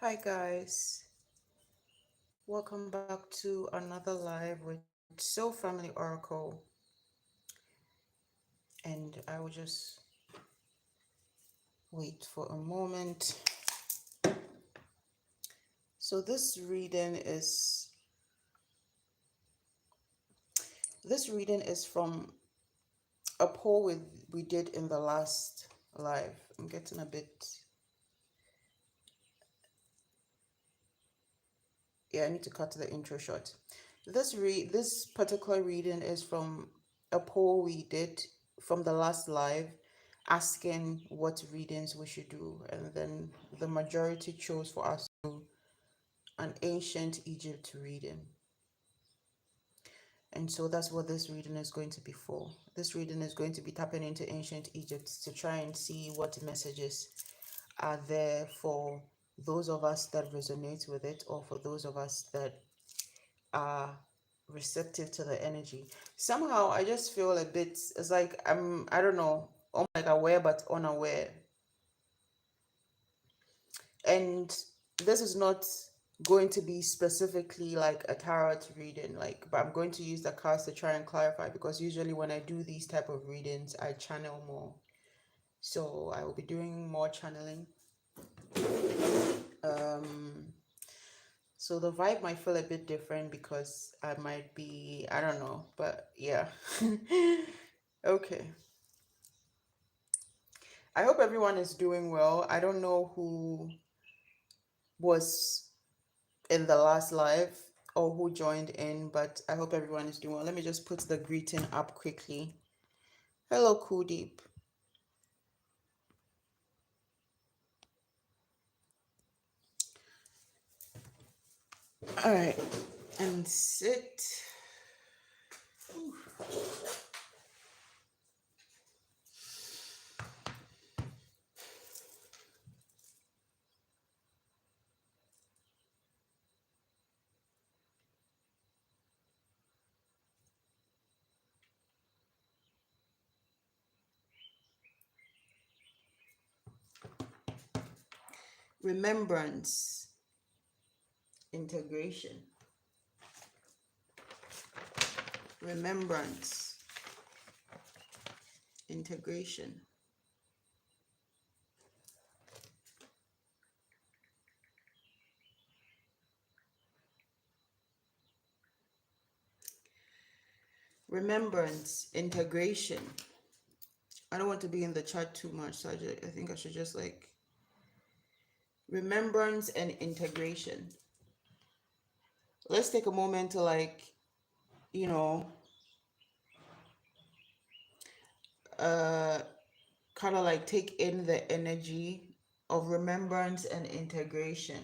Hi guys, welcome back to another live with Soul Family Oracle, and I will just wait for a moment. So this reading is from a poll we did in the last live. I'm getting a bit, yeah, I need to cut the intro short. This particular reading is from a poll we did from the last live, asking what readings we should do, and then the majority chose for us an ancient Egypt reading. And so that's what this reading is going to be for. This reading is going to be tapping into ancient Egypt to try and see what messages are there for those of us that resonate with it, or for those of us that are receptive to the energy. Somehow I just feel a bit, it's like I don't know, I'm like aware but unaware. And this is not going to be specifically like a tarot reading, like, but I'm going to use the cards to try and clarify, because usually when I do these type of readings I channel more. So I will be doing more channeling. Um so the vibe might feel a bit different because I might be, I don't know, but yeah. Okay. I hope everyone is doing well. I don't know who was in the last live or who joined in, but I hope everyone is doing well. Let me just put the greeting up quickly. Hello, Kudeep. All right, and sit. Remembrance, integration. Remembrance, integration. Remembrance, integration. I don't want to be in the chat too much, so I think I should just like remembrance and integration. Let's take a moment to like, you know, uh kind of like take in the energy of remembrance and integration.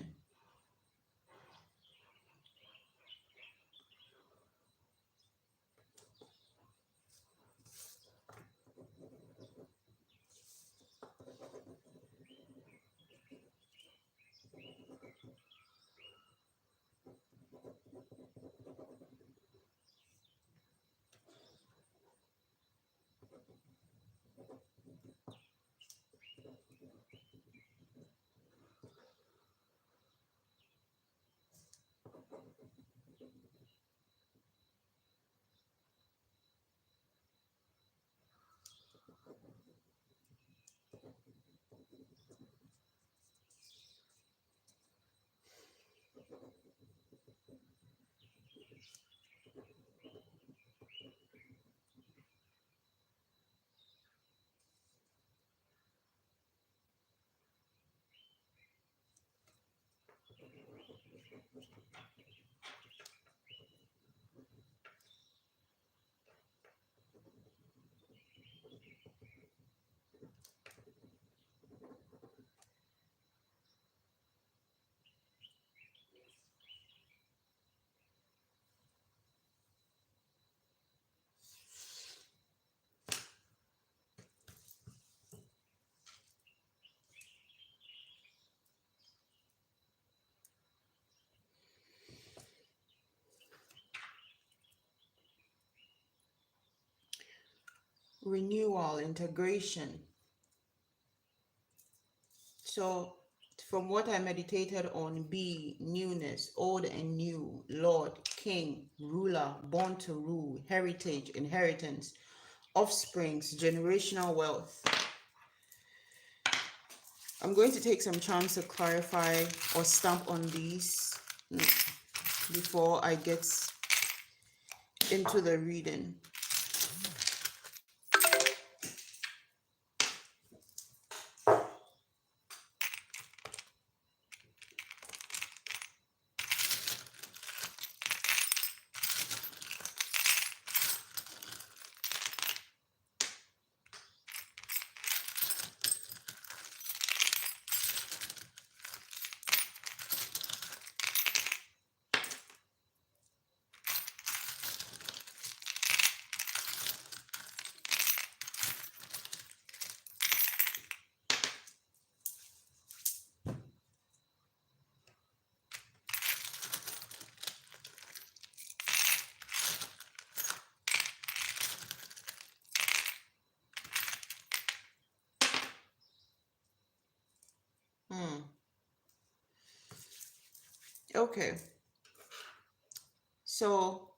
Renewal, integration. So From what I meditated on, be newness, old and new, Lord, King, ruler, born to rule, heritage, inheritance, offsprings, generational wealth. I'm going to take some time to clarify or stamp on these before I get into the reading. Okay, so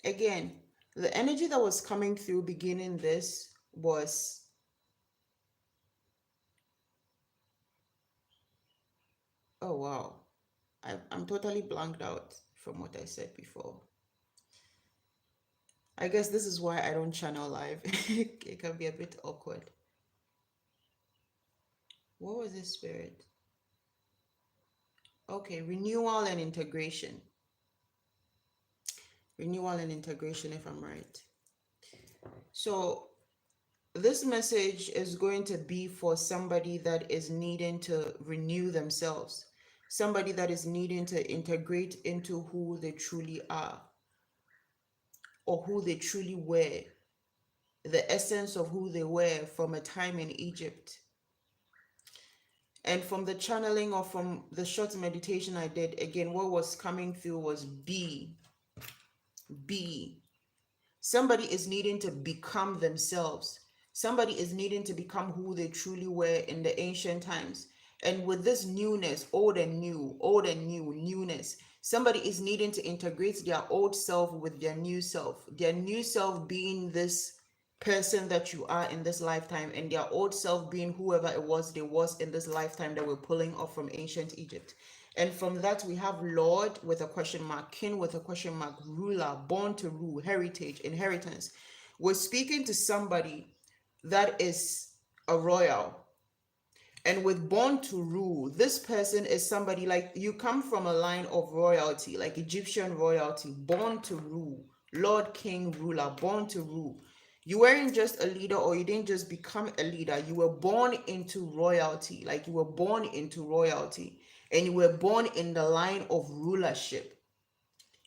again, the energy that was coming through beginning this was, oh wow, I'm totally blanked out from what I said before. I guess this is why I don't channel live. It can be a bit awkward. What was this, spirit? Okay, renewal and integration. Renewal and integration, if I'm right. So this message is going to be for somebody that is needing to renew themselves, somebody that is needing to integrate into who they truly are or who they truly were, the essence of who they were from a time in Egypt. And from the channeling or from the short meditation I did, again, what was coming through was be. Somebody is needing to become themselves. Somebody is needing to become who they truly were in the ancient times. And with this newness, old and new, newness, somebody is needing to integrate their old self with their new self. Their new self being this person that you are in this lifetime, and their old self being whoever it was they was in this lifetime that we're pulling off from ancient Egypt. And from that, we have Lord with a question mark, King with a question mark, ruler, born to rule, heritage, inheritance. We're speaking to somebody that is a royal. And with born to rule, this person is somebody like you come from a line of royalty, like Egyptian royalty, born to rule, Lord, King, ruler, born to rule. You weren't just a leader, or you didn't just become a leader. You were born into royalty, like you were born into royalty. And you were born in the line of rulership.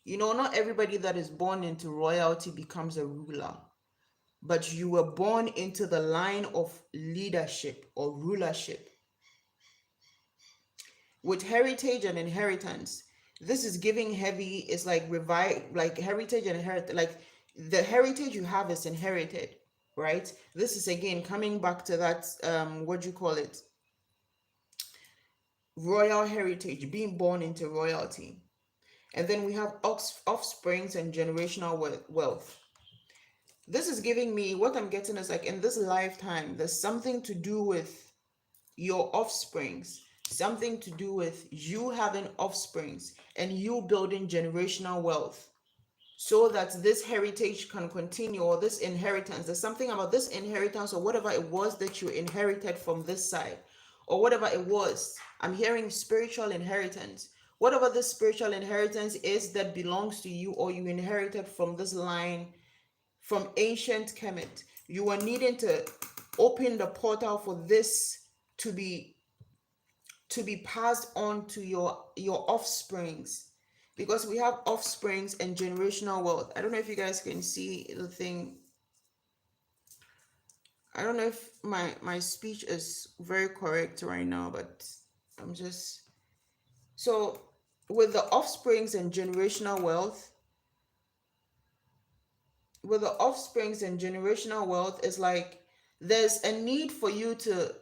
You know, not everybody that is born into royalty becomes a ruler, but you were born into the line of leadership or rulership. With heritage and inheritance, this is giving heavy, it's like revive, like heritage and inheritance, like the heritage you have is inherited, right? This is again coming back to that, what do you call it? Royal heritage, being born into royalty. And then we have offsprings and generational wealth. This is giving me, what I'm getting is like in this lifetime, there's something to do with your offsprings, something to do with you having offsprings and you building generational wealth so that this heritage can continue, or this inheritance. There's something about this inheritance or whatever it was that you inherited from this side, or whatever it was. I'm hearing spiritual inheritance. Whatever this spiritual inheritance is that belongs to you, or you inherited from this line from ancient Kemet, you are needing to open the portal for this to be passed on to your offsprings, because we have offsprings and generational wealth. I don't know if you guys can see the thing. I don't know if my speech is very correct right now, but I'm just, so with the offsprings and generational wealth, it's like there's a need for you to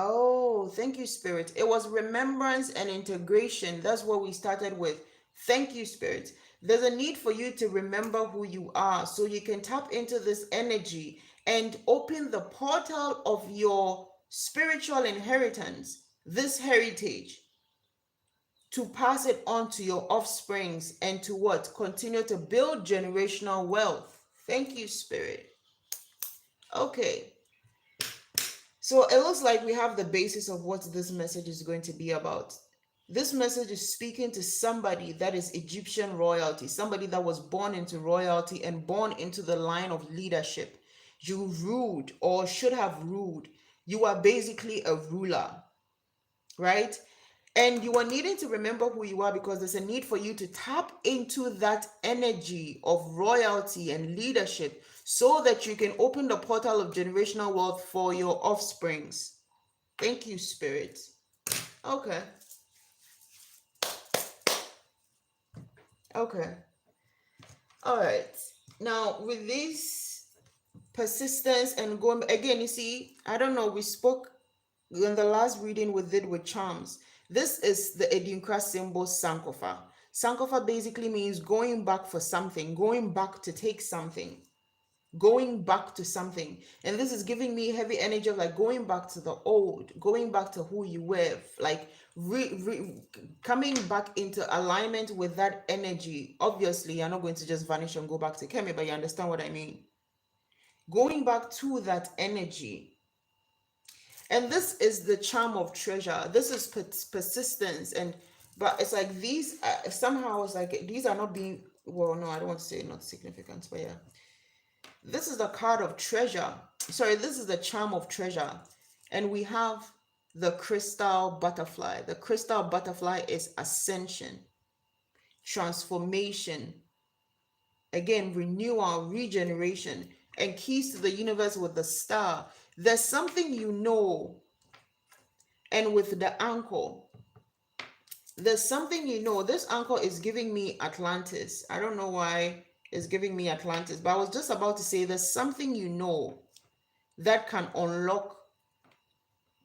Oh, thank you, Spirit. It was remembrance and integration. That's what we started with. Thank you, Spirit. There's a need for you to remember who you are so you can tap into this energy and open the portal of your spiritual inheritance, this heritage, to pass it on to your offsprings and to what? Continue to build generational wealth. Thank you, Spirit. Okay. So it looks like we have the basis of what this message is going to be about. This message is speaking to somebody that is Egyptian royalty, somebody that was born into royalty and born into the line of leadership. You ruled or should have ruled. You are basically a ruler, right? And you are needing to remember who you are because there's a need for you to tap into that energy of royalty and leadership so that you can open the portal of generational wealth for your offsprings. Thank you, Spirit. Okay. Okay. All right. Now, with this persistence and going again, you see, I don't know, we spoke in the last reading we did with charms. This is the Edinkra symbol Sankofa. Sankofa basically means going back for something, going back to take something, going back to something. And this is giving me heavy energy of like going back to the old, going back to who you were, like coming back into alignment with that energy. Obviously, you're not going to just vanish and go back to Kemet, but you understand what I mean. Going back to that energy. And this is the charm of treasure. This is persistence. And but it's like these somehow it's like these are not being, well, no, I don't want to say not significant, but yeah, this is the card of treasure. Sorry, this is the charm of treasure. And we have the crystal butterfly. The crystal butterfly is ascension, transformation, again, renewal, regeneration, and keys to the universe with the star. There's something you know. And with the ankle, there's something you know. This ankle is giving me Atlantis. I don't know why it's giving me Atlantis, but I was just about to say there's something you know that can unlock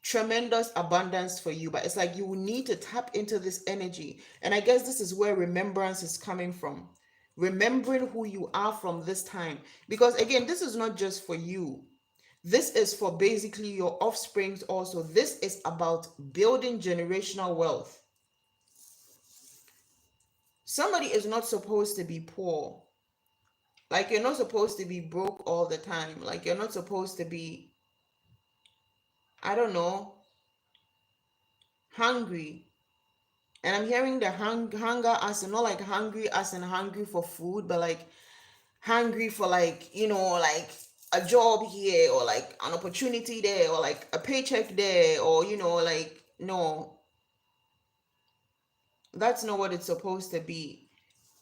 tremendous abundance for you. But it's like you will need to tap into this energy. And I guess this is where remembrance is coming from. Remembering who you are from this time. Because again, this is not just for you. This is for basically your offsprings also. This is about building generational wealth. Somebody is not supposed to be poor. Like, you're not supposed to be broke all the time. Like, you're not supposed to be, I don't know, hungry. And I'm hearing the hunger as in, not like hungry as in hungry for food, but like hungry for, like, you know, like a job here, or like an opportunity there, or like a paycheck there, or, you know, like, no, that's not what it's supposed to be.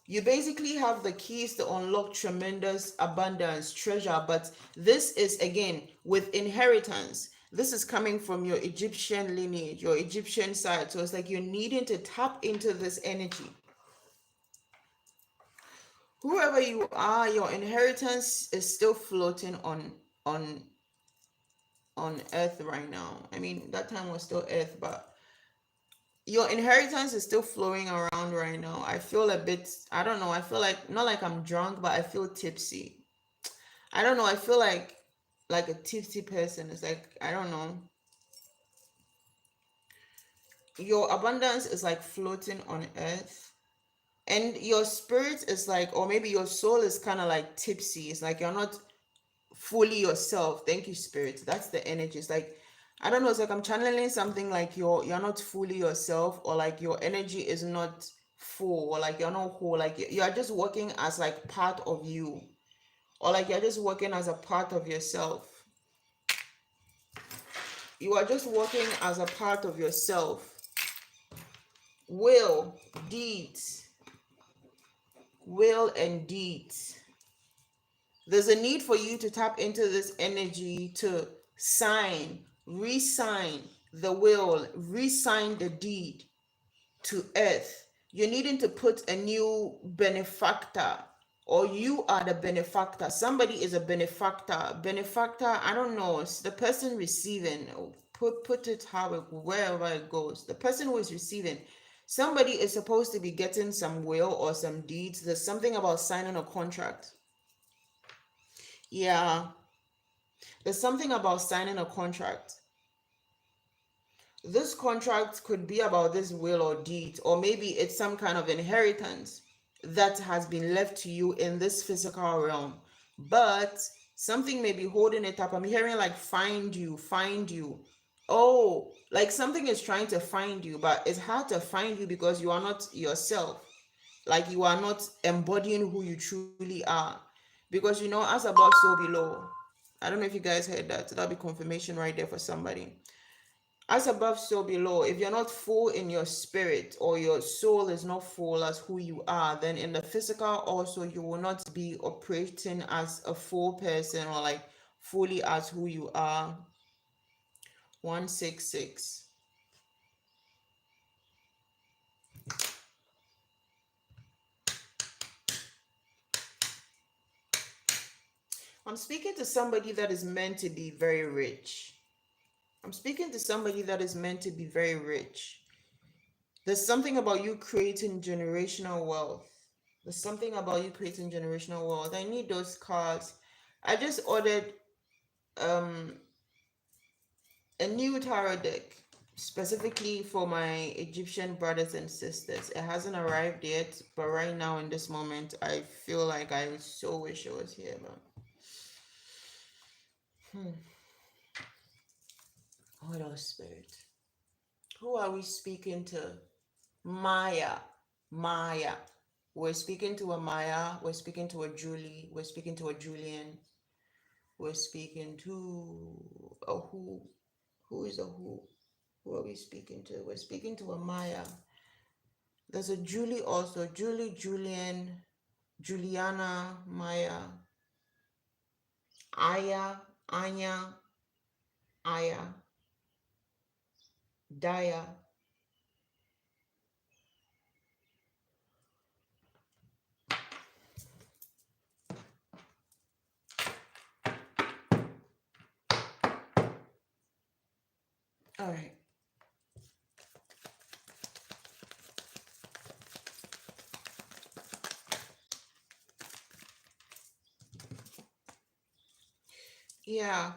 You basically have the keys to unlock tremendous abundance, treasure, but this is again with inheritance. This is coming from your Egyptian lineage, your Egyptian side. So it's like you're needing to tap into this energy. Whoever you are, your inheritance is still floating on earth right now. I mean, that time was still earth, but your inheritance is still flowing around right now. I feel a bit, I don't know, I feel like, not like I'm drunk, but I feel tipsy. I don't know, I feel like a tipsy person. It's like, I don't know. Your abundance is like floating on earth. And your spirit is like, or maybe your soul is kind of like tipsy. It's like you're not fully yourself. Thank you, Spirit. That's the energy. It's like, I don't know, it's like I'm channeling something like you're not fully yourself, or like your energy is not full, or like you're not whole, like you're just working as like part of you, or like you're just working as a part of yourself. You are just working as a part of yourself. Will, deeds, will and deeds. There's a need for you to tap into this energy to sign, re-sign the will, re-sign the deed to earth. You're needing to put a new benefactor, or you are the benefactor. Somebody is a benefactor. Benefactor, I don't know, it's the person receiving. put it how it, wherever it goes. The person who is receiving, somebody is supposed to be getting some will or some deeds. There's something about signing a contract. Yeah, there's something about signing a contract. This contract could be about this will or deed, or maybe it's some kind of inheritance that has been left to you in this physical realm. But something may be holding it up. I'm hearing like find you, find you. Oh, like something is trying to find you, but it's hard to find you because you are not yourself. Like you are not embodying who you truly are. Because as above, so below. I don't know if you guys heard that. That'll be confirmation right there for somebody. As above, so below. If you're not full in your spirit, or your soul is not full as who you are, then in the physical also you will not be operating as a full person, or like fully as who you are. 166. I'm speaking to somebody that is meant to be very rich. I'm speaking to somebody that is meant to be very rich. There's something about you creating generational wealth. There's something about you creating generational wealth. I need those cards. I just ordered um a new tarot deck specifically for my Egyptian brothers and sisters. It hasn't arrived yet, but right now in this moment, I feel like I so wish it was here. But what else, Spirit? Who are we speaking to? Maya. Maya. We're speaking to a Maya. We're speaking to a Julie. We're speaking to a Julian. We're speaking to a who. Who is a who? Who are we speaking to? We're speaking to a Maya. There's a Julie also. Julie, Julian, Juliana, Maya, Aya, Anya, Aya, Daya. All right. Yeah.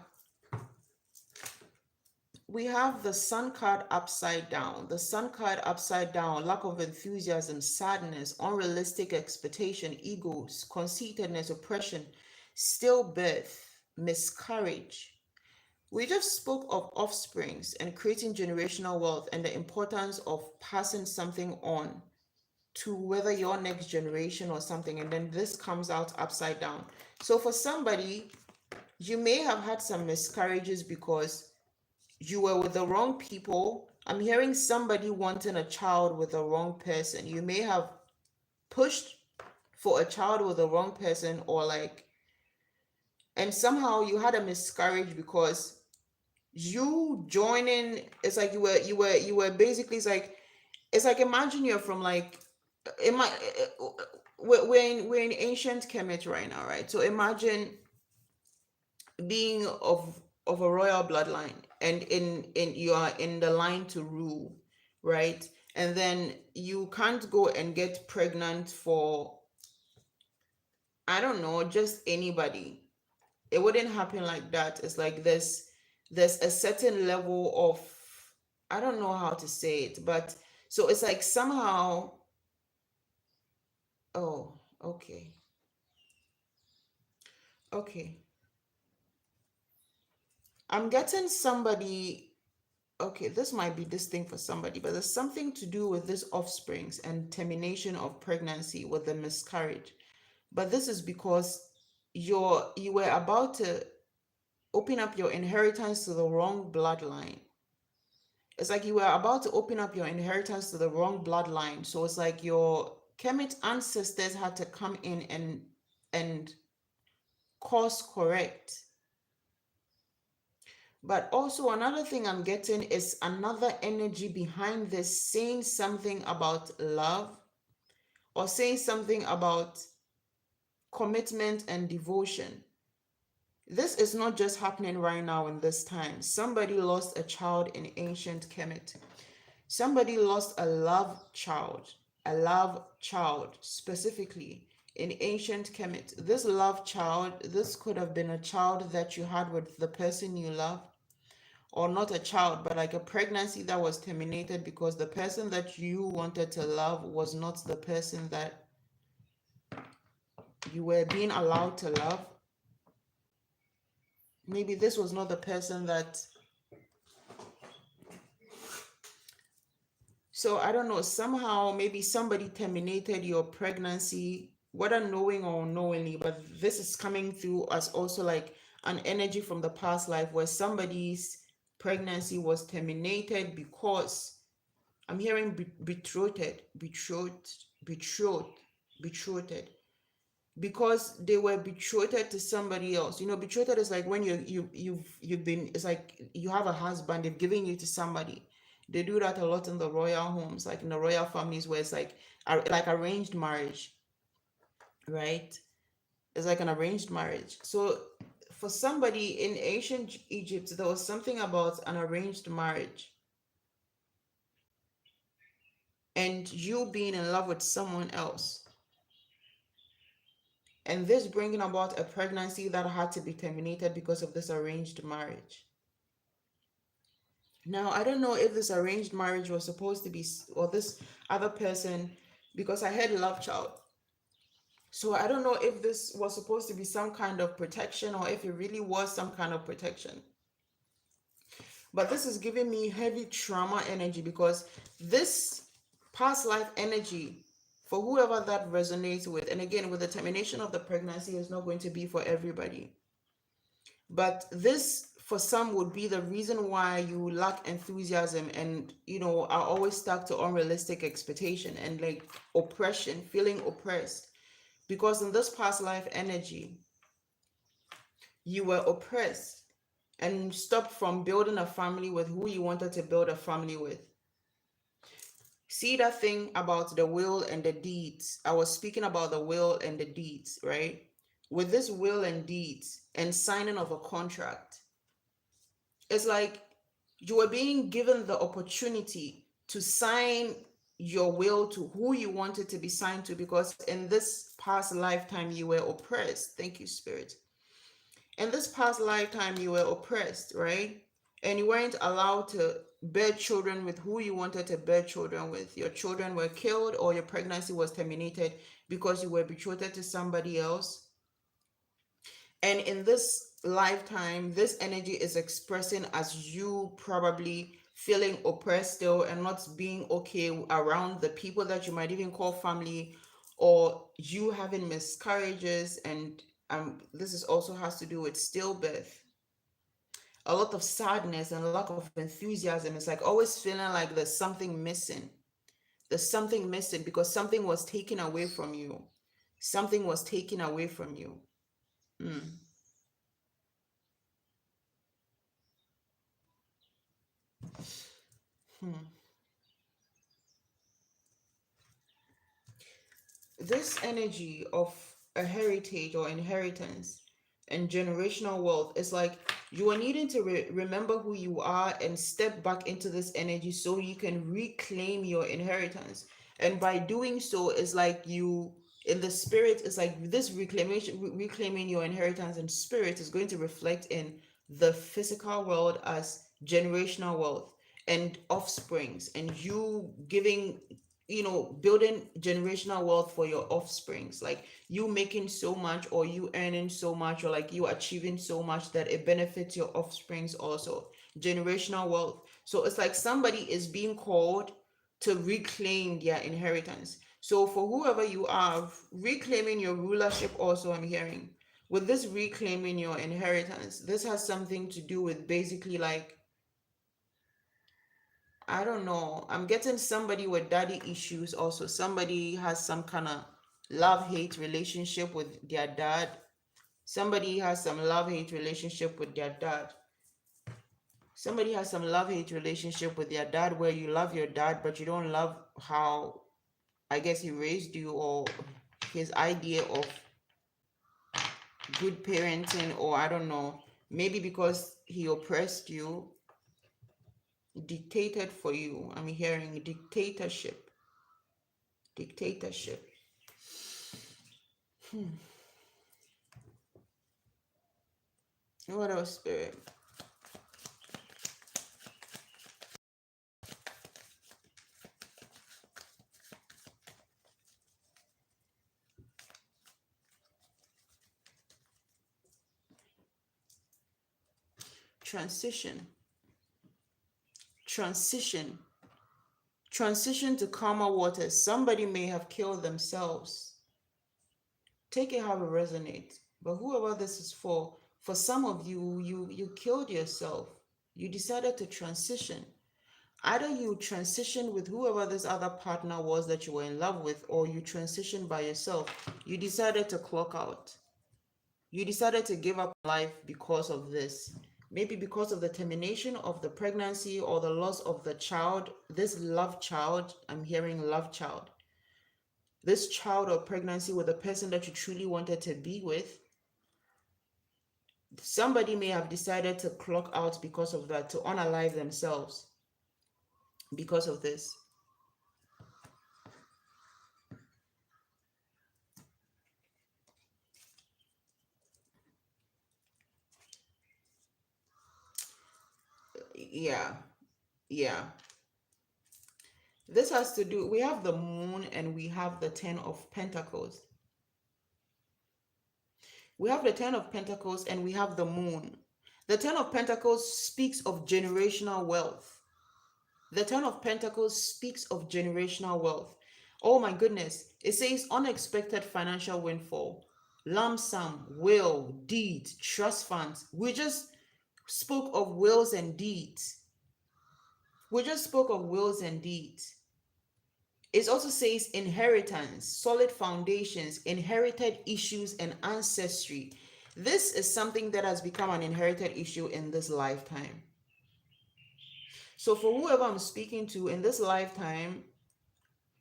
We have the sun card upside down. The sun card upside down, lack of enthusiasm, sadness, unrealistic expectation, egos, conceitedness, oppression, stillbirth, miscarriage. We just spoke of offsprings and creating generational wealth and the importance of passing something on to whether your next generation or something, and then this comes out upside down. So for somebody, you may have had some miscarriages because you were with the wrong people. I'm hearing somebody wanting a child with the wrong person. You may have pushed for a child with the wrong person, or like, and somehow you had a miscarriage because you joining, it's like you were basically, it's like imagine you're from like, it might, we're in ancient Kemet right now, right? So imagine being of a royal bloodline, and in you are in the line to rule, right? And then you can't go and get pregnant for, I don't know, just anybody. It wouldn't happen like that. It's like there's a certain level of, I don't know how to say it, but so it's like somehow, oh, okay. Okay. I'm getting somebody, okay, this might be this thing for somebody, but there's something to do with this offsprings and termination of pregnancy with the miscarriage. But this is because you were about to open up your inheritance to the wrong bloodline. It's like you were about to open up your inheritance to the wrong bloodline. So it's like your Kemet ancestors had to come in and course correct. But also another thing I'm getting is another energy behind this, saying something about love, or saying something about commitment and devotion. This is not just happening right now in this time. Somebody lost a child in ancient Kemet. Somebody lost a love child specifically in ancient Kemet. This love child, this could have been a child that you had with the person you love, or not a child, but like a pregnancy that was terminated because the person that you wanted to love was not the person that you were being allowed to love. Maybe this was not the person that, so I don't know, somehow maybe somebody terminated your pregnancy, whether knowing or unknowingly, but this is coming through as also like an energy from the past life where somebody's pregnancy was terminated because I'm hearing betrothed, because they were betrothed to somebody else. You know, betrothed is like when you've been, it's like you have a husband, they've given you to somebody. They do that a lot in the royal homes, like in the royal families, where it's like arranged marriage, right? It's like an arranged marriage. So for somebody in ancient Egypt, there was something about an arranged marriage and you being in love with someone else, and this bringing about a pregnancy that had to be terminated because of this arranged marriage. Now, I don't know if this arranged marriage was supposed to be, or this other person, because I had love child. So I don't know if this was supposed to be some kind of protection or if it really was some kind of protection. But this is giving me heavy trauma energy, because this past life energy, for whoever that resonates with, and again, with the termination of the pregnancy, is not going to be for everybody. But this, for some, would be the reason why you lack enthusiasm and, you know, are always stuck to unrealistic expectation and like oppression, feeling oppressed. Because in this past life energy, you were oppressed and stopped from building a family with who you wanted to build a family with. See that thing about the will and the deeds? I was speaking about the will and the deeds, right? With this will and deeds and signing of a contract, it's like you were being given the opportunity to sign your will to who you wanted to be signed to, because in this past lifetime you were oppressed. Thank you, Spirit. In this past lifetime you were oppressed, right? And you weren't allowed to bear children with who you wanted to bear children with. Your children were killed or your pregnancy was terminated because you were betrothed to somebody else. And in this lifetime, this energy is expressing as you probably feeling oppressed still and not being okay around the people that you might even call family, or you having miscarriages. And this is also has to do with stillbirth. A lot of sadness and lack of enthusiasm. It's like always feeling like there's something missing. There's something missing because something was taken away from you. Something was taken away from you. Mm. Hmm. This energy of a heritage or inheritance and generational wealth is like you are needing to remember who you are and step back into this energy so you can reclaim your inheritance. And by doing so, it's like you, in the spirit, it's like this reclamation, reclaiming your inheritance and spirit is going to reflect in the physical world as generational wealth and offsprings, and you giving, you know, building generational wealth for your offsprings, like you making so much or you earning so much or like you achieving so much that it benefits your offsprings also. Generational wealth. So it's like somebody is being called to reclaim their inheritance. So for whoever you are, reclaiming your rulership also, I'm hearing with this reclaiming your inheritance, this has something to do with basically like, I don't know. I'm getting somebody with daddy issues also. Somebody has some kind of love-hate relationship with their dad. Somebody has some love-hate relationship with their dad. Somebody has some love-hate relationship with their dad where you love your dad, but you don't love how, I guess, he raised you or his idea of good parenting, or I don't know, maybe because he oppressed you, dictated for you. I'm hearing dictatorship. Dictatorship. What else, Spirit? Transition. Transition. Transition to calmer waters. Somebody may have killed themselves. Take it how it resonates. But whoever this is for some of you, you killed yourself. You decided to transition. Either you transitioned with whoever this other partner was that you were in love with, or you transitioned by yourself. You decided to clock out. You decided to give up life because of this. Maybe because of the termination of the pregnancy or the loss of the child, this love child. I'm hearing love child. This child or pregnancy with the person that you truly wanted to be with. Somebody may have decided to clock out because of that, to unalive themselves because of this. Yeah, yeah. This has to do, we have the moon and we have the 10 of pentacles. We have the 10 of pentacles and we have the moon. The 10 of pentacles speaks of generational wealth. The 10 of pentacles speaks of generational wealth. Oh my goodness. It says unexpected financial windfall, lump sum, will, deed, trust funds. We just spoke of wills and deeds. We just spoke of wills and deeds. It also says inheritance, solid foundations, inherited issues, and ancestry. This is something that has become an inherited issue in this lifetime. So for whoever I'm speaking to in this lifetime,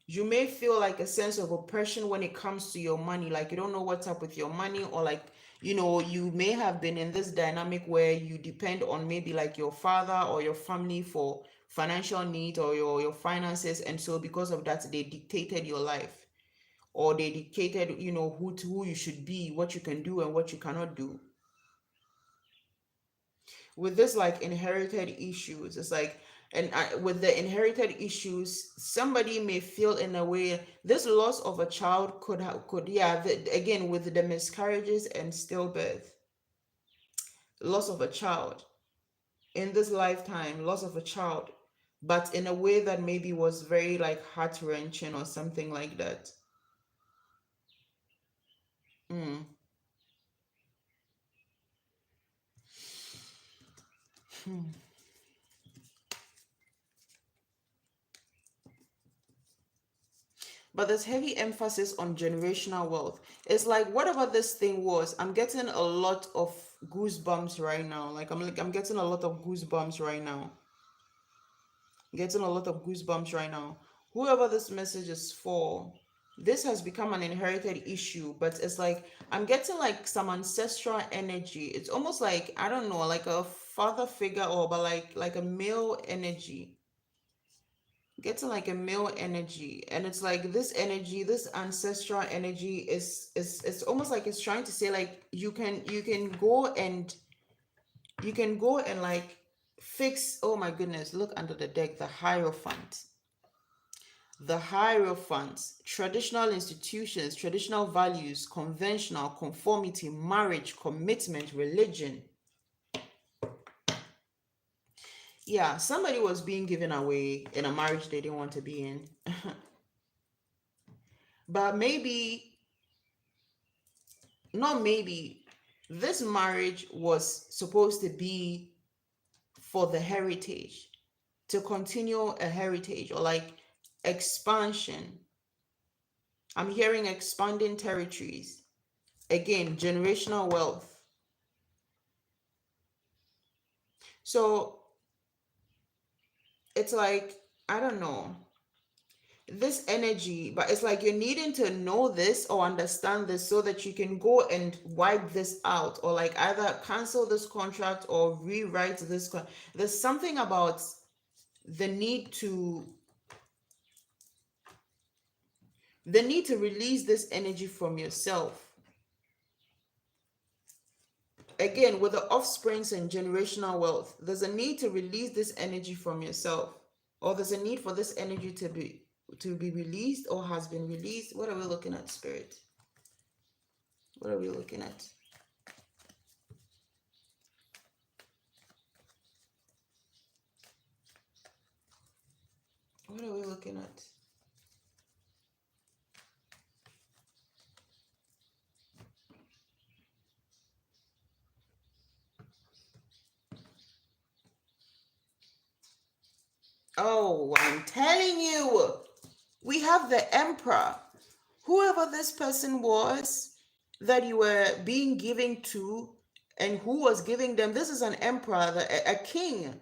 you may feel like a sense of oppression when it comes to your money, like you don't know what's up with your money, or like, you may have been in this dynamic where you depend on maybe like your father or your family for financial need, or your finances, and so because of that they dictated your life, or they dictated who you should be, what you can do and what you cannot do. With this like inherited issues, it's like, and with the inherited issues, somebody may feel in a way this loss of a child could yeah, again with the miscarriages and stillbirth, loss of a child in this lifetime, loss of a child, but in a way that maybe was very like heart-wrenching or something like that. mm. Hmm. But there's heavy emphasis on generational wealth. It's like whatever this thing was, I'm getting a lot of goosebumps right now. I'm getting a lot of goosebumps right now. Getting a lot of goosebumps right now. Whoever this message is for, this has become an inherited issue, but it's like I'm getting like some ancestral energy. It's almost like, I don't know, like a father figure, or but like a male energy, getting like a male energy, and it's like this energy, this ancestral energy is it's almost like it's trying to say like you can go and like fix. Oh my goodness, look under the deck, the Hierophant. The Hierophant, traditional institutions, traditional values, conventional conformity, marriage, commitment, religion. Yeah, somebody was being given away in a marriage they didn't want to be in. But maybe, not maybe, this marriage was supposed to be for the heritage, to continue a heritage, or like expansion. I'm hearing expanding territories. Again, generational wealth. So it's like, I don't know. this energy, but it's like you're needing to know this or understand this so that you can go and wipe this out, or like either cancel this contract or rewrite this there's something about the need to release this energy from yourself. Again, with the offsprings and generational wealth, there's a need to release this energy from yourself, or there's a need for this energy to be released or has been released. What are we looking at, Spirit? What are we looking at? What are we looking at? Oh, I'm telling you, we have the Emperor. Whoever this person was that you were being given to, and who was giving them, this is an emperor, a king.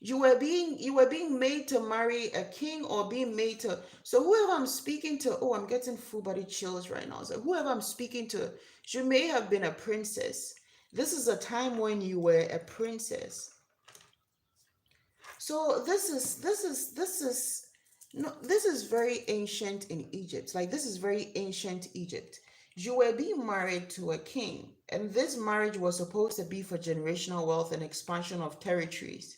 You were being made to marry a king, or being made to, so whoever I'm speaking to, oh, I'm getting full body chills right now. So whoever I'm speaking to, you may have been a princess. This is a time when you were a princess. So this is very ancient in Egypt. Like, this is very ancient Egypt. You were being married to a king, and this marriage was supposed to be for generational wealth and expansion of territories.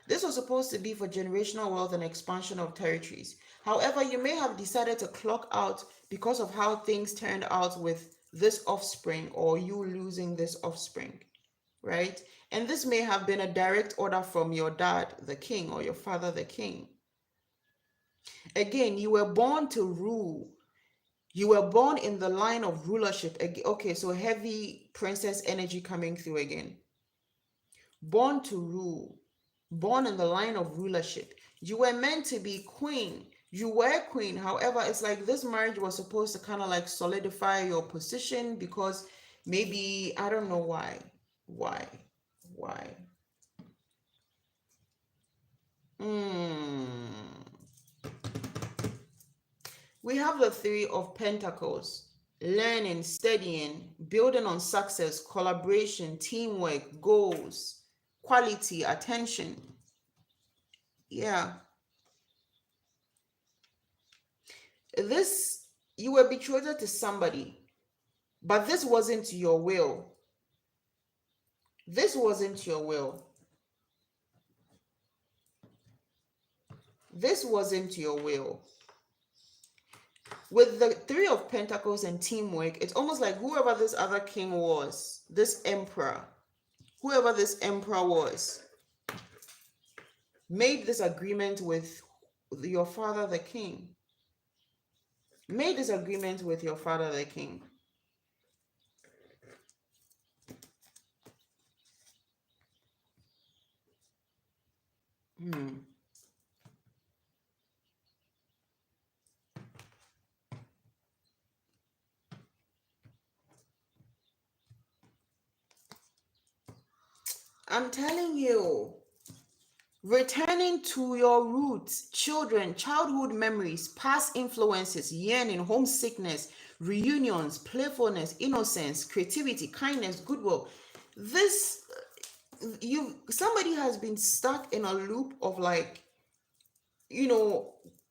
This was supposed to be for generational wealth and expansion of territories. However, you may have decided to clock out because of how things turned out with this offspring, or you losing this offspring, right? And this may have been a direct order from your dad, the king, or your father, the king. Again, you were born to rule. You were born in the line of rulership. Okay, so heavy princess energy coming through again. Born to rule. Born in the line of rulership. You were meant to be queen. You were queen. However, it's like this marriage was supposed to kind of like solidify your position, because maybe, I don't know why. Why? We have the Three of Pentacles. Learning, studying, building on success, collaboration, teamwork, goals, quality, attention. Yeah. This, you were betrothed to somebody, but this wasn't your will. This wasn't your will. This wasn't your will. With the Three of Pentacles and teamwork, it's almost like whoever this other king was, this emperor, whoever this emperor was, made this agreement with your father, the king. Made this agreement with your father, the king. I'm telling you, returning to your roots, children, childhood memories, past influences, yearning, homesickness, reunions, playfulness, innocence, creativity, kindness, goodwill. This, somebody has been stuck in a loop of like,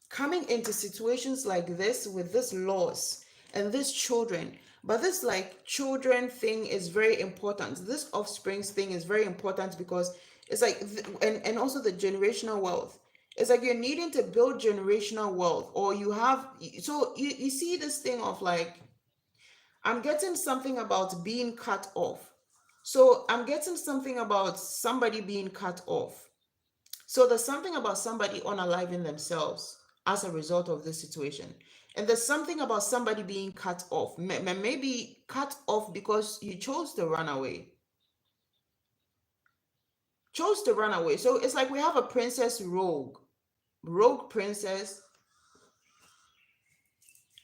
coming into situations like this with this loss and this children. But this like children thing is very important. This offsprings thing is very important, because it's like, and also the generational wealth. It's like you're needing to build generational wealth, or you have, so you see this thing of like, I'm getting something about being cut off. So I'm getting something about somebody being cut off. So there's something about somebody unaliving themselves as a result of this situation. And there's something about somebody being cut off. Maybe cut off because you chose to run away. Chose to run away. So it's like we have a princess rogue. Rogue princess.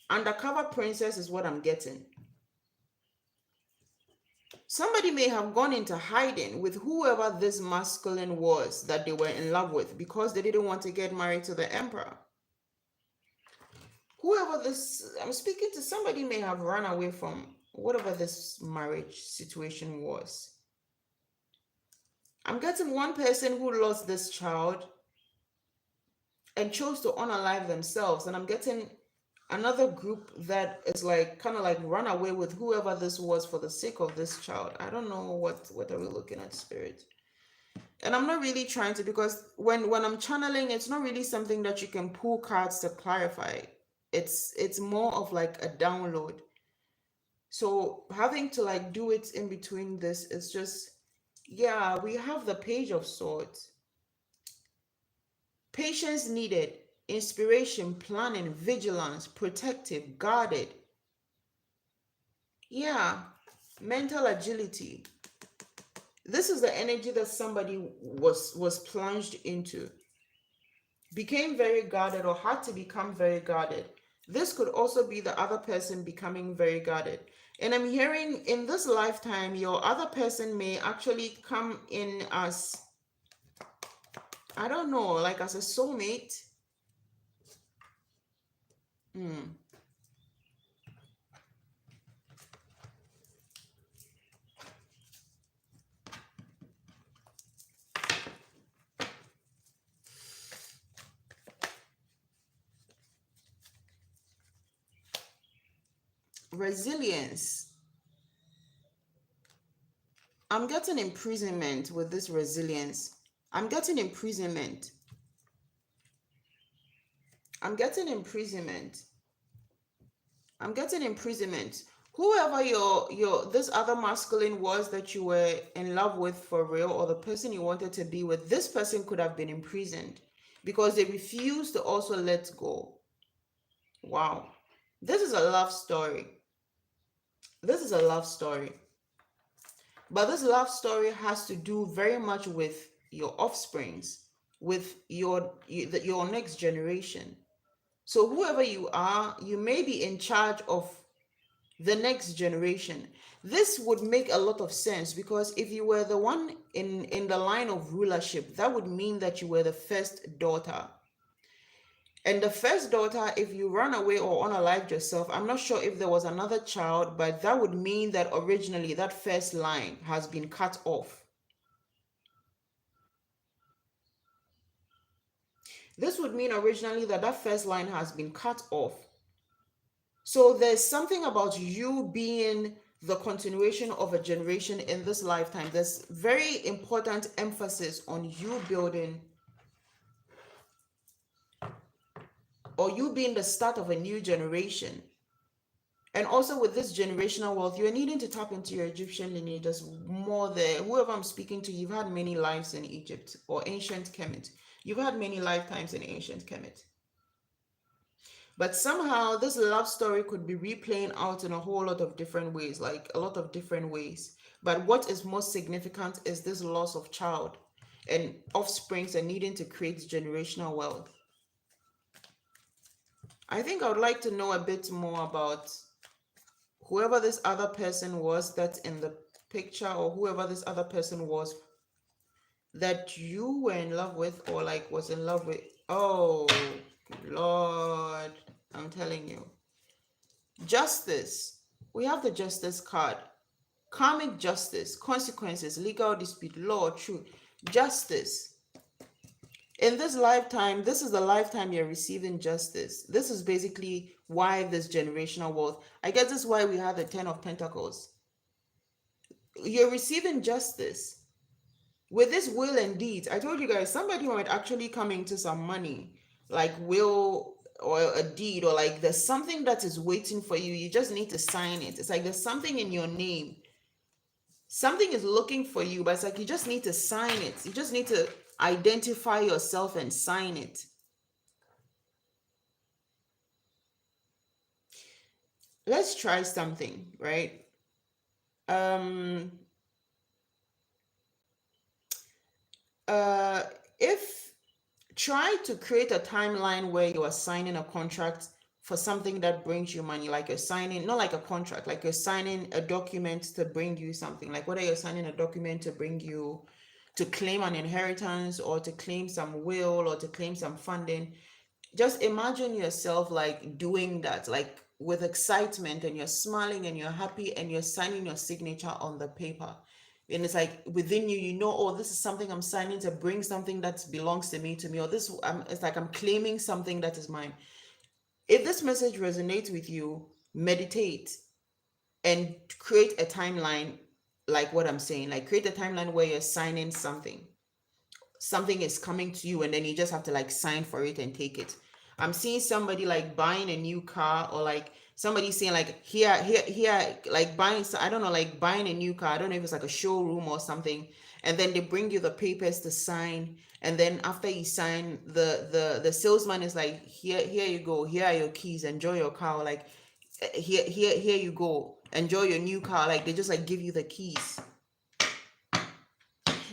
Undercover princess is what I'm getting. Somebody may have gone into hiding with whoever this masculine was that they were in love with, because they didn't want to get married to the emperor. Whoever this, I'm speaking to, somebody may have run away from whatever this marriage situation was. I'm getting one person who lost this child and chose to unalive themselves, and I'm getting another group that is like kind of like run away with whoever this was for the sake of this child. I don't know what are we looking at, spirit. And I'm not really trying to, because when I'm channeling, it's not really something that you can pull cards to clarify. It's more of like a download. So having to like do it in between this is just, yeah, we have the Page of Swords. Patience needed, inspiration, planning, vigilance, protective, guarded. Yeah, mental agility. This is the energy that somebody was plunged into. Became very guarded or had to become very guarded. This could also be the other person becoming very guarded. And I'm hearing in this lifetime, your other person may actually come in as, I don't know, like as a soulmate. Resilience. I'm getting imprisonment with this resilience. I'm getting imprisonment. I'm getting imprisonment. I'm getting imprisonment. Whoever your this other masculine was that you were in love with for real, or the person you wanted to be with, this person could have been imprisoned because they refused to also let go. Wow. This is a love story. This is a love story. But this love story has to do very much with your offsprings, with your next generation. So whoever you are, you may be in charge of the next generation. This would make a lot of sense, because if you were the one in the line of rulership, that would mean that you were the first daughter. And the first daughter, if you run away or unalived yourself, I'm not sure if there was another child, but that would mean that originally that first line has been cut off. This would mean originally that that first line has been cut off. So there's something about you being the continuation of a generation in this lifetime. There's very important emphasis on you building, or you being the start of a new generation. And also with this generational wealth, you're needing to tap into your Egyptian lineages more there. Whoever I'm speaking to, you've had many lives in Egypt or ancient Kemet. You've had many lifetimes in ancient Kemet. But somehow this love story could be replaying out in a whole lot of different ways, like a lot of different ways. But what is most significant is this loss of child and offsprings and needing to create generational wealth. I think I would like to know a bit more about whoever this other person was that's in the picture, or whoever this other person was that you were in love with, or like was in love with. Oh, Lord, I'm telling you. Justice. We have the Justice card. Karmic justice, consequences, legal dispute, law, truth, justice. In this lifetime, this is the lifetime you're receiving justice. This is basically why this generational wealth. I guess this is why we have the 10 of Pentacles. You're receiving justice. With this will and deeds, I told you guys, somebody might actually come into some money, like will or a deed, or like there's something that is waiting for you. You just need to sign it. It's like there's something in your name. Something is looking for you, but it's like you just need to sign it. You just need to identify yourself and sign it. Let's try something, right? If try to create a timeline where you are signing a contract for something that brings you money, like you're signing, not like a contract, like you're signing a document to bring you something, like whether you're signing a document to bring you to claim an inheritance, or to claim some will, or to claim some funding. Just imagine yourself like doing that, like with excitement, and you're smiling and you're happy and you're signing your signature on the paper. And it's like within you, you know, oh, this is something I'm signing to bring something that belongs to me, or this, it's like I'm claiming something that is mine. If this message resonates with you, meditate and create a timeline, like what I'm saying, like create a timeline where you're signing something. Something is coming to you and then you just have to like sign for it and take it. I'm seeing somebody like buying a new car, or like somebody saying like here, like buying, I don't know, like buying a new car. I don't know if it's like a showroom or something. And then they bring you the papers to sign. And then after you sign, the salesman is like, here you go. Here are your keys. Enjoy your car. Like here you go. Enjoy your new car. Like they just like give you the keys.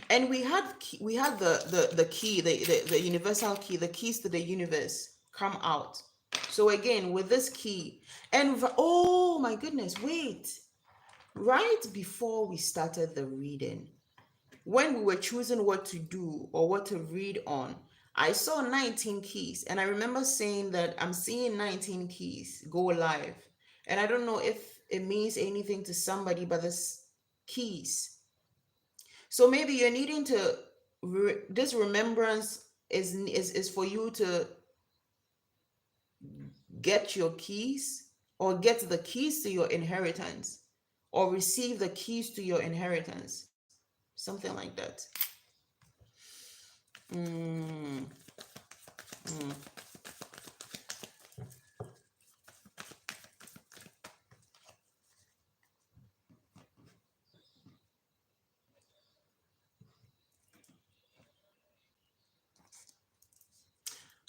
And we had the key, the universal key, the keys to the universe come out. So again, with this key, and oh my goodness, wait, right before we started the reading, when we were choosing what to do or what to read on, I saw 19 keys, and I remember saying that I'm seeing 19 keys go live. And I don't know if it means anything to somebody, but this keys. So maybe you're needing to this remembrance is for you to get your keys, or get the keys to your inheritance, or receive the keys to your inheritance, something like that. Mm, mm.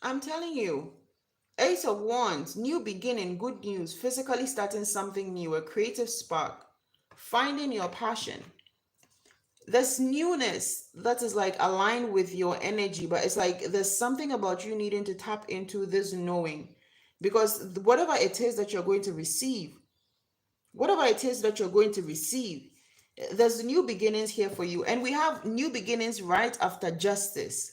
I'm telling you, Ace of Wands, new beginning, good news, physically starting something new, a creative spark, finding your passion. There's newness that is like aligned with your energy, but it's like there's something about you needing to tap into this knowing, because whatever it is that you're going to receive, whatever it is that you're going to receive, there's new beginnings here for you. And we have new beginnings right after justice.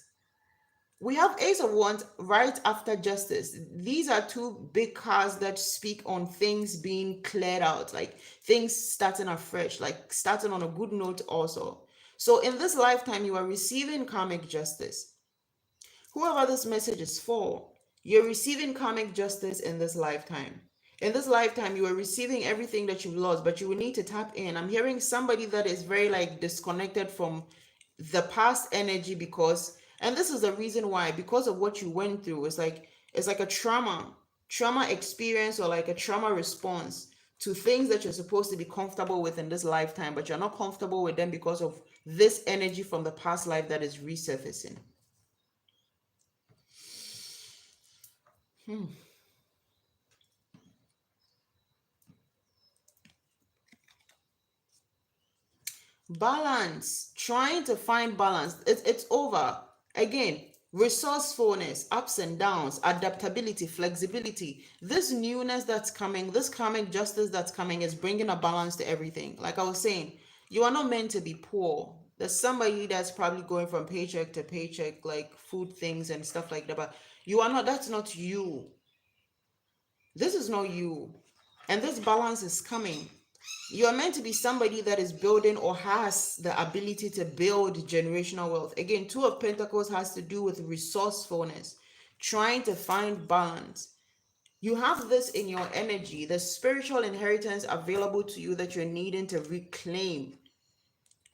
We have Ace of Wands right after justice. These are two big cards that speak on things being cleared out, like things starting afresh, like starting on a good note also. So in this lifetime, you are receiving karmic justice. Whoever this message is for, you're receiving karmic justice in this lifetime. In this lifetime, you are receiving everything that you've lost, but you will need to tap in. I'm hearing somebody that is very like disconnected from the past energy, because, and this is the reason why, because of what you went through. It's like a trauma experience, or like a trauma response to things that you're supposed to be comfortable with in this lifetime, but you're not comfortable with them because of this energy from the past life that is resurfacing. Hmm. Balance, trying to find balance. It's over. Again, resourcefulness, ups and downs, adaptability, flexibility. This newness that's coming, this karmic justice that's coming, is bringing a balance to everything. Like I was saying, you are not meant to be poor. There's somebody that's probably going from paycheck to paycheck, like food things and stuff like that, but you are not, that's not you. This is not you. And this balance is coming. You are meant to be somebody that is building, or has the ability to build generational wealth. Again, Two of Pentacles has to do with resourcefulness, trying to find balance. You have this in your energy, the spiritual inheritance available to you that you're needing to reclaim.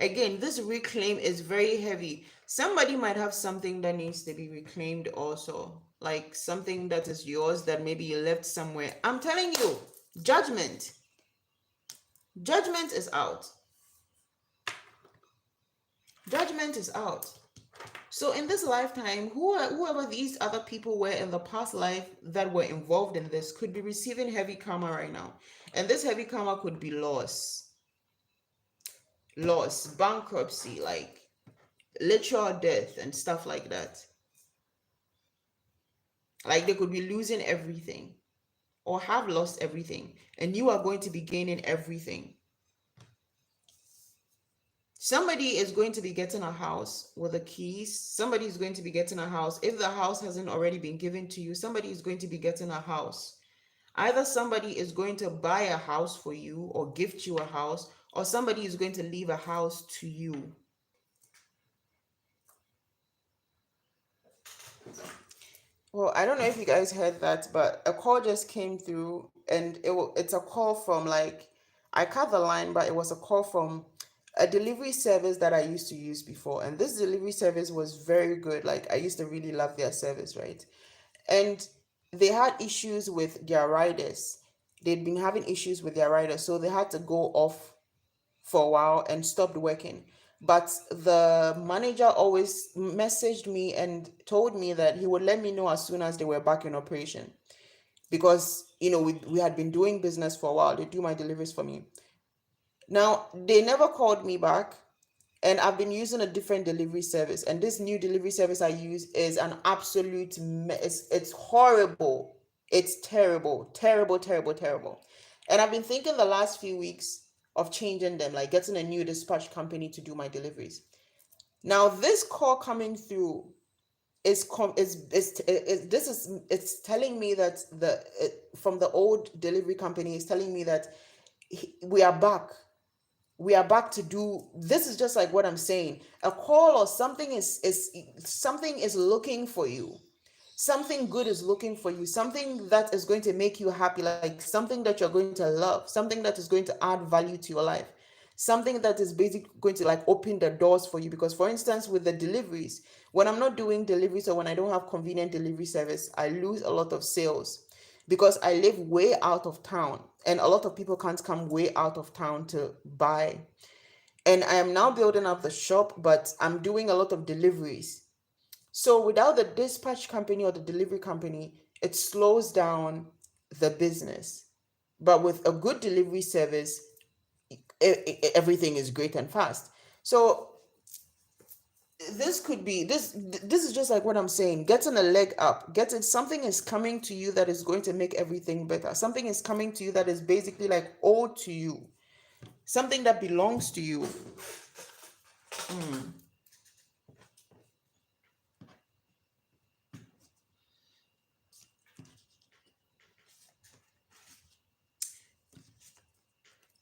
Again, this reclaim is very heavy. Somebody might have something that needs to be reclaimed also, like something that is yours that maybe you left somewhere. I'm telling you, judgment. Judgment is out. Judgment is out. So in this lifetime, whoever these other people were in the past life that were involved in this could be receiving heavy karma right now. And this heavy karma could be loss, bankruptcy, like literal death and stuff like that. Like they could be losing everything, or have lost everything, and you are going to be gaining everything. Somebody is going to be getting a house with the keys. Somebody is going to be getting a house. If the house hasn't already been given to you, somebody is going to be getting a house. Either somebody is going to buy a house for you or gift you a house, or somebody is going to leave a house to you. Well, I don't know if you guys heard that, but a call just came through, and it's a call from, like, I cut the line, but it was a call from a delivery service that I used to use before. And this delivery service was very good. Like, I used to really love their service, right? And they had issues with their riders. They'd been having issues with their riders, so they had to go off for a while and stopped working. But the manager always messaged me and told me that he would let me know as soon as they were back in operation. Because, we had been doing business for a while. They do my deliveries for me. Now, they never called me back, and I've been using a different delivery service. And this new delivery service I use is an absolute mess. It's horrible. It's terrible, terrible, terrible, terrible. And I've been thinking the last few weeks of changing them, like getting a new dispatch company to do my deliveries. Now, this call coming through it's telling me that from the old delivery company is telling me that we are back. We are back to do this. Is just like what I'm saying. A call or something is something is looking for you. Something good is looking for you. Something that is going to make you happy, like something that you're going to love, something that is going to add value to your life, something that is basically going to like open the doors for you. Because for instance, with the deliveries, when I'm not doing deliveries or when I don't have convenient delivery service, I lose a lot of sales because I live way out of town and a lot of people can't come way out of town to buy. And I am now building up the shop, but I'm doing a lot of deliveries. So without the dispatch company or the delivery company, it slows down the business. But with a good delivery service, everything is great and fast. So this could be this is just like what I'm saying, getting a leg up, getting something is coming to you that is going to make everything better. Something is coming to you that is basically like owed to you, something that belongs to you.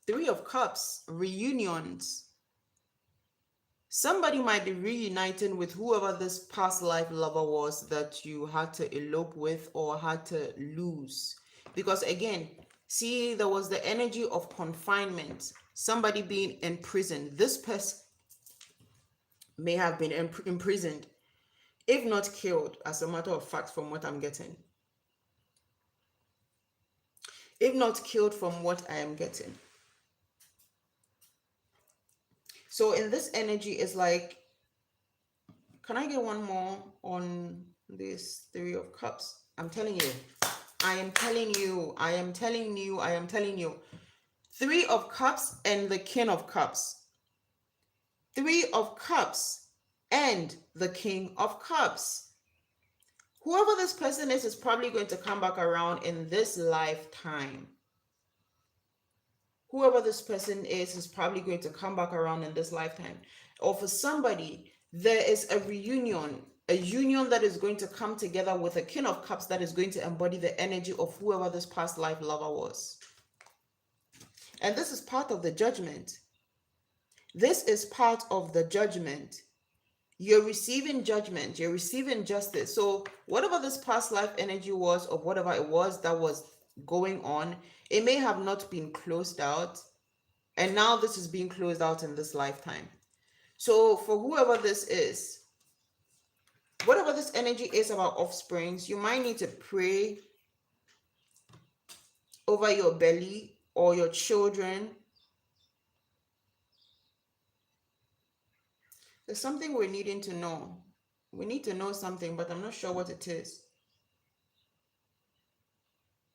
Three of Cups, reunions. Somebody might be reuniting with whoever this past life lover was that you had to elope with or had to lose. Because again, see, there was the energy of confinement, somebody being in prison. This person may have been imprisoned, if not killed, as a matter of fact, from what I'm getting. If not killed, from what I am getting. So in this energy, it's like, can I get one more on this Three of Cups? I'm telling you. I am telling you. I am telling you. I am telling you. Three of Cups and the King of Cups. Three of Cups and the King of Cups. Whoever this person is probably going to come back around in this lifetime. Whoever this person is probably going to come back around in this lifetime. Or for somebody, there is a reunion, a union that is going to come together with a King of Cups that is going to embody the energy of whoever this past life lover was. And this is part of the judgment. This is part of the judgment. You're receiving judgment, you're receiving justice. So whatever this past life energy was, or whatever it was that was going on, it may have not been closed out. And now this is being closed out in this lifetime. So for whoever this is, whatever this energy is about offsprings, you might need to pray over your belly or your children. There's something we're needing to know. We need to know something, but I'm not sure what it is.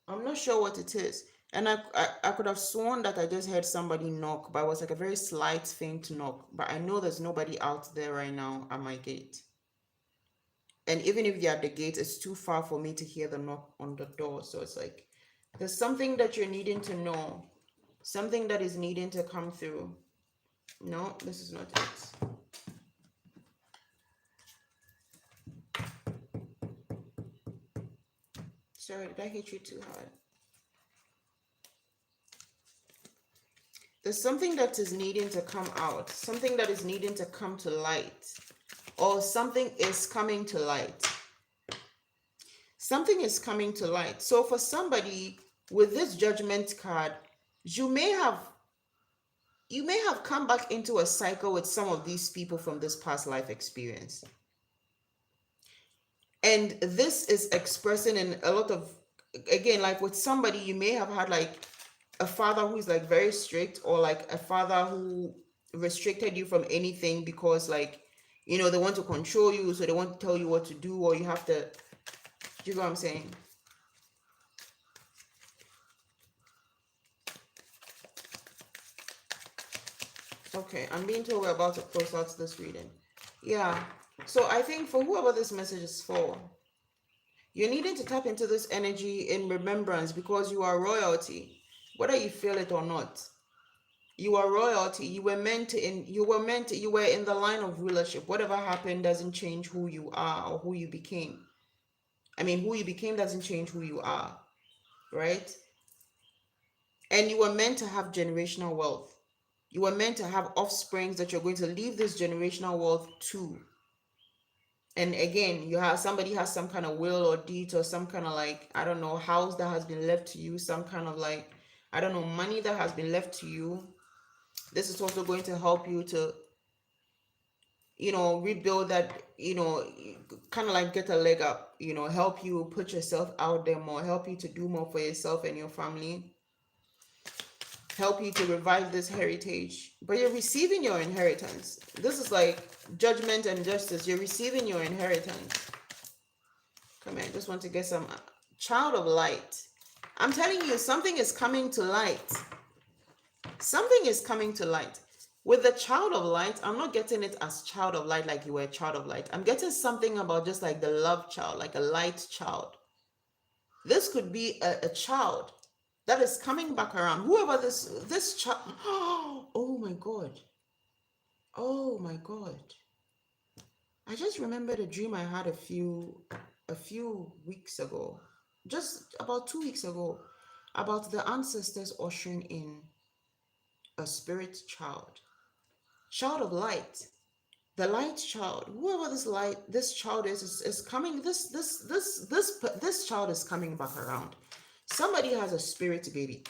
I'm not sure what it is. And I could have sworn that I just heard somebody knock, but it was like a very slight, faint knock. But I know there's nobody out there right now at my gate. And even if they're at the gate, it's too far for me to hear the knock on the door. So it's like, there's something that you're needing to know, something that is needing to come through. No, this is not it. Sorry, did I hit you too hard? There's something that is needing to come out, something that is needing to come to light, or something is coming to light. Something is coming to light. So for somebody with this judgment card, you may have come back into a cycle with some of these people from this past life experience. And this is expressing in a lot of, again, like with somebody, you may have had like a father who's like very strict, or like a father who restricted you from anything because, like, you know, they want to control you, so they want to tell you what to do, or you have to, do you know what I'm saying? Okay, I'm being told we're about to close out this reading. Yeah, so I think for whoever this message is for, you're needing to tap into this energy in remembrance, because you are royalty, whether you feel it or not. You are royalty. You were in the line of rulership. Whatever happened doesn't change who you are or who you became. I mean, who you became doesn't change who you are, right? And you were meant to have generational wealth. You were meant to have offsprings that you're going to leave this generational wealth to. And again, you have somebody has some kind of will or deed, or some kind of, like, I don't know, house that has been left to you, some kind of, like, I don't know, money that has been left to you. This is also going to help you to, you know, rebuild that, you know, kind of like get a leg up, you know, help you put yourself out there more, help you to do more for yourself and your family, help you to revive this heritage. But you're receiving your inheritance. This is like judgment and justice. You're receiving your inheritance. Come on, I just want to get some child of light. I'm telling you, something is coming to light. Something is coming to light. With the child of light, I'm not getting it as child of light like you were a child of light. I'm getting something about just like the love child, like a light child. This could be a child that is coming back around. Whoever this child. Oh my God. Oh my God. I just remembered a dream I had a few weeks ago, just about 2 weeks ago, about the ancestors ushering in a spirit child of light, the light child. Whoever this child is coming. This child is coming back around. Somebody has a spirit baby.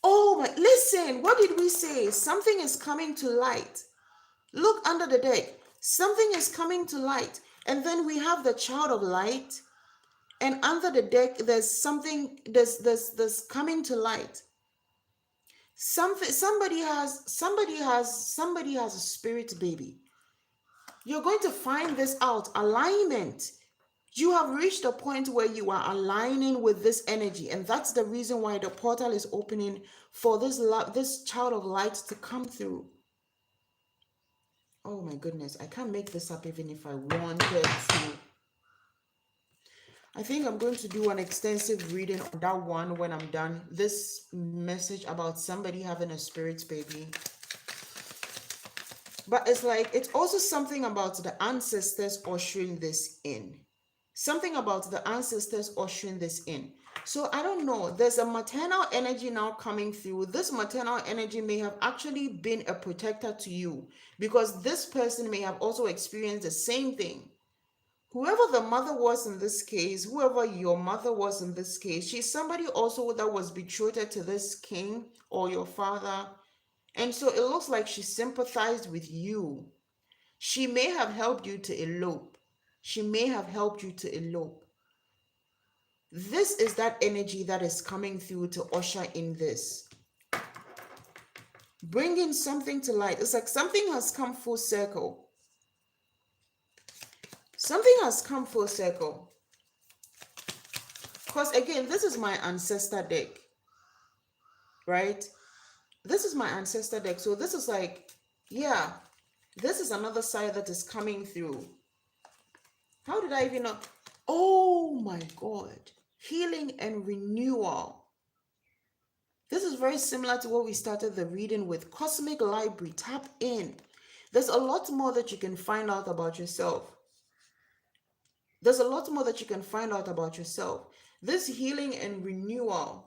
Oh my! Listen, what did we say? Something is coming to light. Look under the deck. Something is coming to light, and then we have the child of light, and under the deck there's something. There's coming to light. Somebody has a spirit baby. You're going to find this out. Alignment. You have reached a point where you are aligning with this energy, and that's the reason why the portal is opening for this child of light to come through. Oh my goodness, I can't make this up even if I wanted to. I think I'm going to do an extensive reading on that one when I'm done. This message about somebody having a spirit baby. But it's like, it's also something about the ancestors ushering this in. Something about the ancestors ushering this in. So I don't know. There's a maternal energy now coming through. This maternal energy may have actually been a protector to you, because this person may have also experienced the same thing. Whoever the mother was in this case, whoever your mother was in this case, she's somebody also that was betrothed to this king or your father. And so it looks like she sympathized with you. She may have helped you to elope. She may have helped you to elope. This is that energy that is coming through to usher in this. Bringing something to light. It's like something has come full circle. Something has come full circle. Because again, this is my ancestor deck. Right? This is my ancestor deck. So this is like, yeah, this is another side that is coming through. How did I even know? Oh my God. Healing and renewal. This is very similar to what we started the reading with. Cosmic Library, tap in. There's a lot more that you can find out about yourself. There's a lot more that you can find out about yourself. This healing and renewal,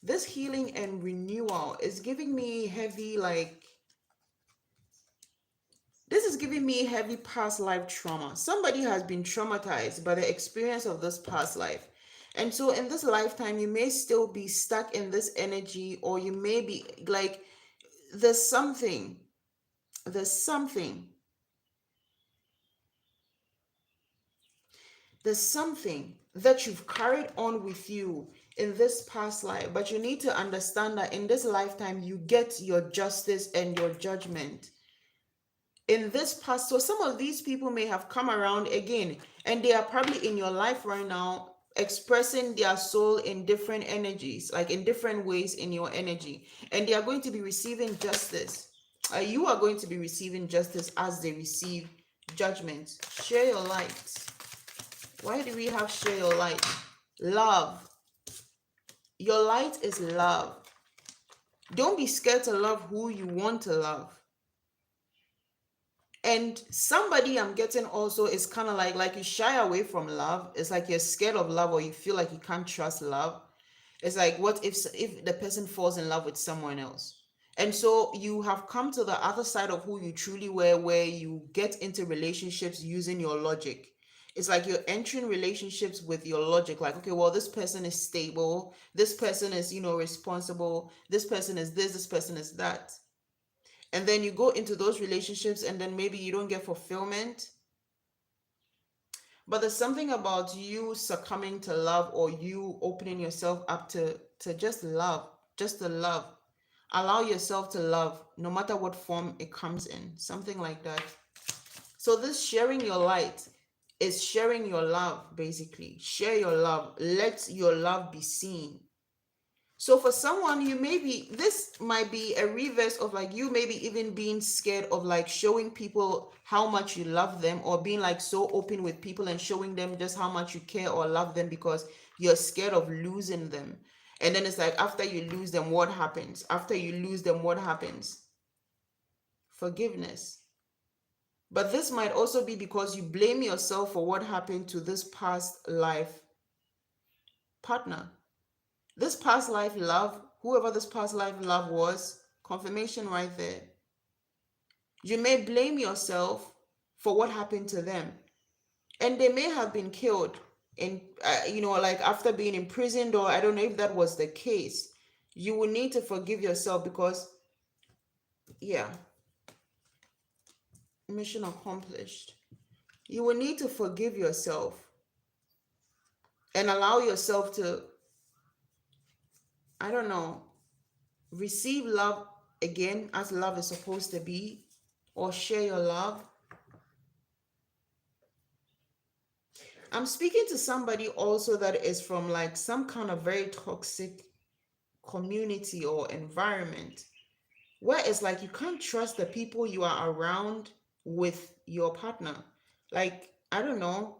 is giving me heavy, like, this is giving me heavy past life trauma. Somebody has been traumatized by the experience of this past life. And so in this lifetime, you may still be stuck in this energy, or you may be like, there's something there's something that you've carried on with you in this past life, but you need to understand that in this lifetime you get your justice and your judgment in this past. So some of these people may have come around again, and they are probably in your life right now, expressing their soul in different energies, like in different ways in your energy, and they are going to be receiving justice. You are going to be receiving justice as they receive judgment. Share your light. Why do we have share your light? Love. Your light is love. Don't be scared to love who you want to love. And somebody I'm getting also is kind of like you shy away from love. It's like you're scared of love, or you feel like you can't trust love. It's like, what if the person falls in love with someone else? And so you have come to the other side of who you truly were, where you get into relationships using your logic. It's like you're entering relationships with your logic, like, okay, well, this person is stable, this person is, responsible, this person is this person is that. And then you go into those relationships, and then maybe you don't get fulfillment. But there's something about you succumbing to love, or you opening yourself up to just love, just to love. Allow yourself to love, no matter what form it comes in, something like that. So this sharing your light is sharing your love, basically. Share your love. Let your love be seen. So for someone, this might be a reverse of like you maybe even being scared of like showing people how much you love them, or being like so open with people and showing them just how much you care or love them, because you're scared of losing them. And then it's like, after you lose them, what happens? After you lose them, what happens? Forgiveness. But this might also be because you blame yourself for what happened to this past life partner. This past life love, whoever this past life love was, confirmation right there. You may blame yourself for what happened to them. And they may have been killed in, like after being imprisoned, or I don't know if that was the case. You will need to forgive yourself, because, yeah, mission accomplished. You will need to forgive yourself and allow yourself to, I don't know, receive love again as love is supposed to be, or share your love. I'm speaking to somebody also that is from like some kind of very toxic community or environment, where it's like you can't trust the people you are around with your partner. Like, I don't know,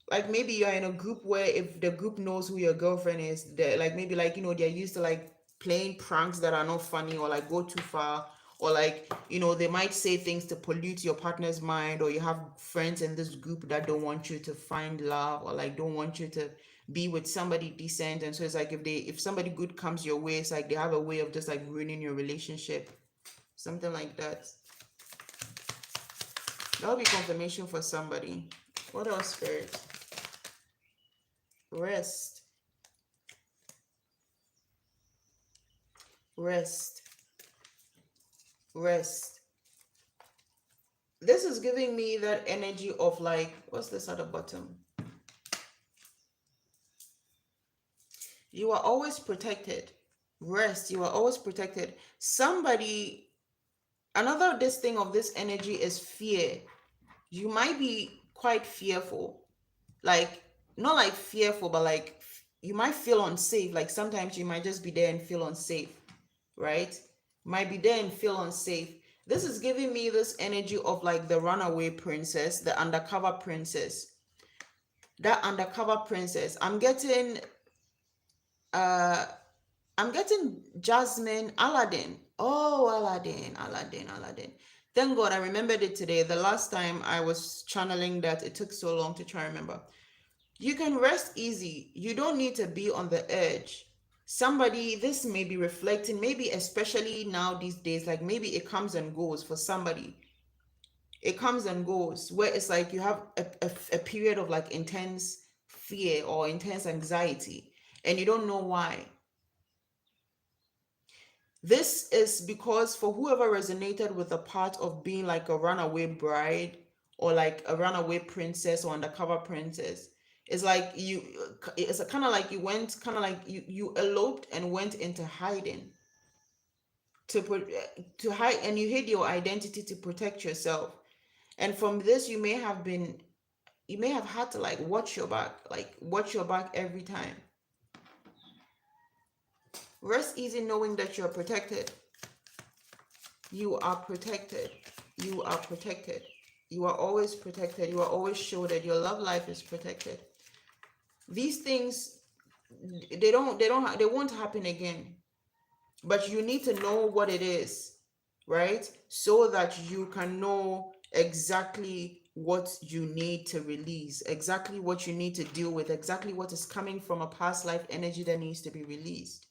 like maybe you're in a group where if the group knows who your girlfriend is, they're like, maybe like, they're used to like playing pranks that are not funny, or like go too far, or like, they might say things to pollute your partner's mind, or you have friends in this group that don't want you to find love, or like don't want you to be with somebody decent. And so it's like, if somebody good comes your way, it's like they have a way of just like ruining your relationship, something like that. That'll be confirmation for somebody. What else, Spirit? Rest. Rest. Rest. This is giving me that energy of like, what's this at the bottom? You are always protected. Rest. You are always protected. Somebody, another this thing of this energy is fear. You might be quite fearful. Like, not like fearful, but like you might feel unsafe. Like sometimes you might just be there and feel unsafe, right? Might be there and feel unsafe. This is giving me this energy of like the runaway princess, the undercover princess. That undercover princess, I'm getting I'm getting Jasmine, Aladdin. Oh, Aladdin. Thank God I remembered it today. The last time I was channeling that, it took so long to try and remember. You can rest easy. You don't need to be on the edge. Somebody, this may be reflecting, maybe especially now these days, like maybe it comes and goes for somebody. It comes and goes where it's like you have a period of like intense fear or intense anxiety and you don't know why. This is because for whoever resonated with the part of being like a runaway bride or like a runaway princess or undercover princess, it's like it's kind of like you went, kind of like you eloped and went into hiding to put to hide, and you hid your identity to protect yourself. And from this, you may have had to like watch your back every time. Rest easy knowing that you're protected. You are protected. You are protected. You are always protected. You are always shielded. Your love life is protected. These things, they won't happen again. But you need to know what it is, right? So that you can know exactly what you need to release, exactly what you need to deal with, exactly what is coming from a past life energy that needs to be released.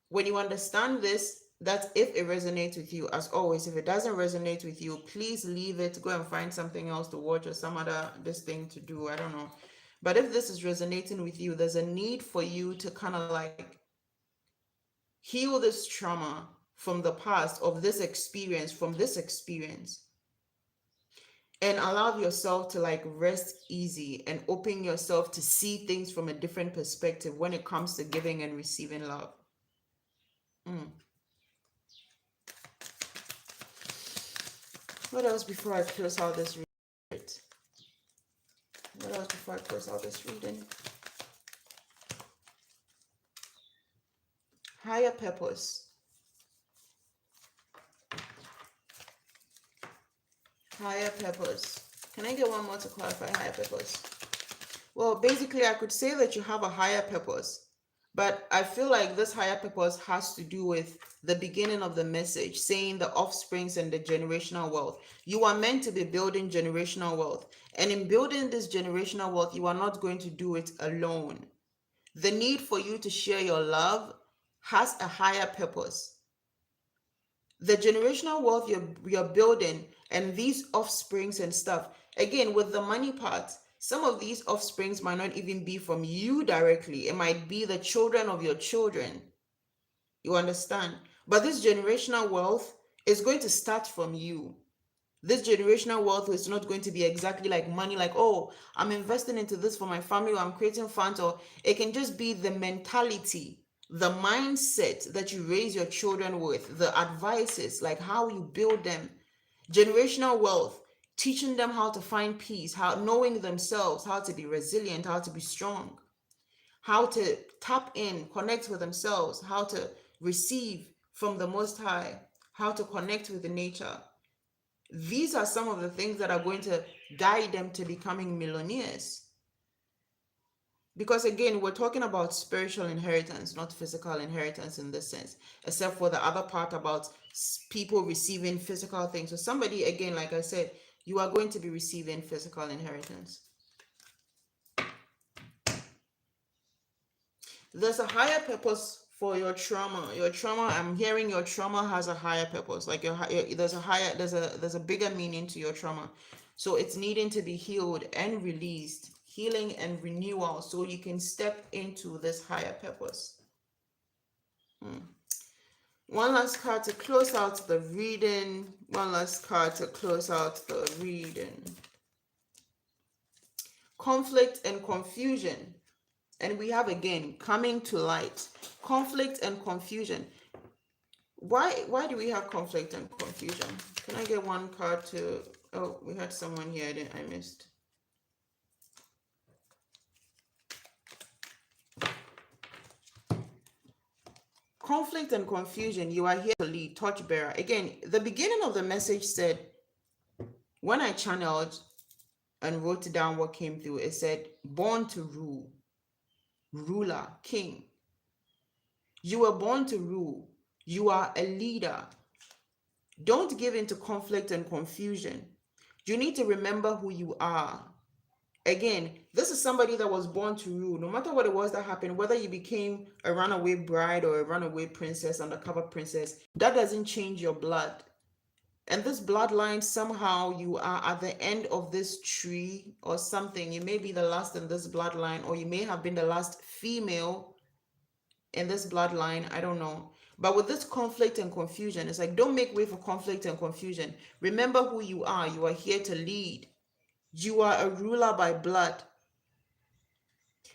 When you understand this, that's if it resonates with you. As always, if it doesn't resonate with you, please leave it, go and find something else to watch or some other this thing to do, I don't know. But if this is resonating with you, there's a need for you to kind of like heal this trauma from the past, of this experience, from this experience, and allow yourself to like rest easy and open yourself to see things from a different perspective when it comes to giving and receiving love. What else before I close out this reading? What else before I close out this reading? Higher purpose. Higher purpose. Can I get one more to clarify higher purpose? Well, basically, I could say that you have a higher purpose, but I feel like this higher purpose has to do with the beginning of the message, saying the offsprings and the generational wealth. You are meant to be building generational wealth. And in building this generational wealth, you are not going to do it alone. The need for you to share your love has a higher purpose. The generational wealth you're building and these offsprings and stuff, again, with the money part, some of these offsprings might not even be from you directly. It might be the children of your children. You understand? But this generational wealth is going to start from you. This generational wealth is not going to be exactly like money, like, oh, I'm investing into this for my family, or I'm creating funds, or it can just be the mentality, the mindset that you raise your children with, the advices, like how you build them. Generational wealth, teaching them how to find peace, how knowing themselves, how to be resilient, how to be strong, how to tap in, connect with themselves, how to receive from the Most High, how to connect with the nature. These are some of the things that are going to guide them to becoming millionaires. Because again, we're talking about spiritual inheritance, not physical inheritance in this sense, except for the other part about people receiving physical things. So somebody, again, like I said, you are going to be receiving physical inheritance. There's a higher purpose for your trauma. Your trauma, I'm hearing your trauma has a higher purpose. Like there's a bigger meaning to your trauma. So it's needing to be healed and released, healing and renewal, so you can step into this higher purpose. One last card to close out the reading. One last card to close out the reading. Conflict and confusion. And we have again coming to light. Conflict and confusion. Why do we have conflict and confusion? Can I get one card to... Oh, we had someone here I missed. Conflict and confusion. You are here to lead, torchbearer. Again, the beginning of the message said, when I channeled and wrote down what came through, it said, born to rule, ruler, king. You were born to rule. You are a leader. Don't give in to conflict and confusion. You need to remember who you are. Again, this is somebody that was born to rule. No matter what it was that happened, whether you became a runaway bride or a runaway princess, undercover princess, that doesn't change your blood. And this bloodline, somehow you are at the end of this tree or something. You may be the last in this bloodline, or you may have been the last female in this bloodline. I don't know. But with this conflict and confusion, it's like, don't make way for conflict and confusion. Remember who you are. You are here to lead. You are a ruler by blood.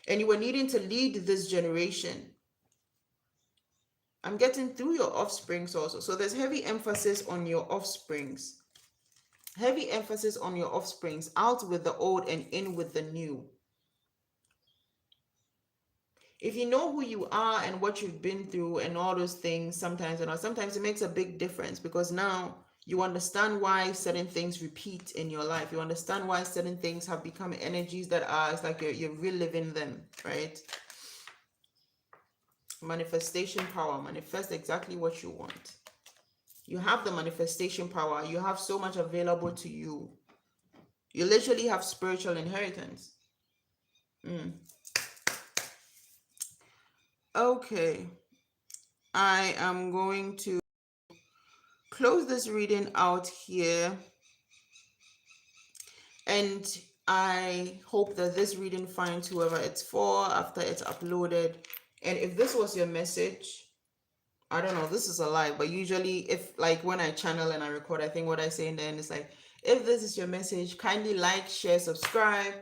And you were needing to lead this generation. I'm getting through your offsprings also. So there's heavy emphasis on your offsprings. Heavy emphasis on your offsprings. Out with the old and in with the new. If you know who you are and what you've been through and all those things, sometimes it makes a big difference, because now you understand why certain things repeat in your life. You understand why certain things have become energies that are, it's like you're reliving them, right? Manifestation power. Manifest exactly what you want. You have the manifestation power. You have so much available to you. You literally have spiritual inheritance. Okay. I am going to close this reading out here. And I hope that this reading finds whoever it's for after it's uploaded. And if this was your message, I don't know, this is a lie, but usually if, like, when I channel and I record, I think what I say in the end is like, if this is your message, kindly like, share, subscribe,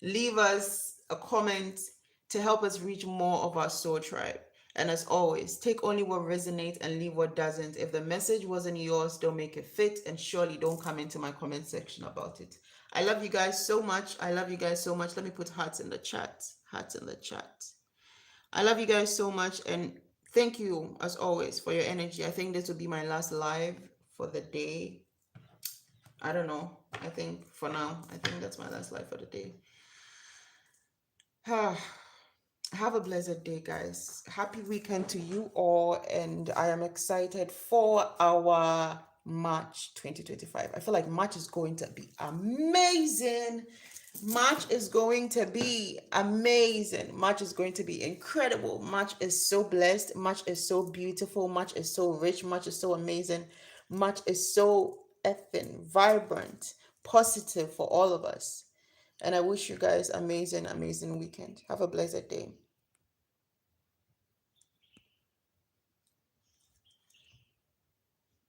leave us a comment to help us reach more of our soul tribe. And as always, take only what resonates and leave what doesn't. If the message wasn't yours, don't make it fit, and surely don't come into my comment section about it. I love you guys so much. I love you guys so much. Let me put hearts in the chat. Hearts in the chat. I love you guys so much, and thank you as always for your energy. I think this will be my last live for the day. I don't know. I think for now, I think that's my last live for the day. Have a blessed day, guys. Happy weekend to you all, and I am excited for our March 2025. I feel like March is going to be amazing. March is going to be amazing. March is going to be incredible. March is so blessed. March is so beautiful. March is so rich. March is so amazing. March is so effing vibrant, positive for all of us. And I wish you guys amazing weekend. Have a blessed day.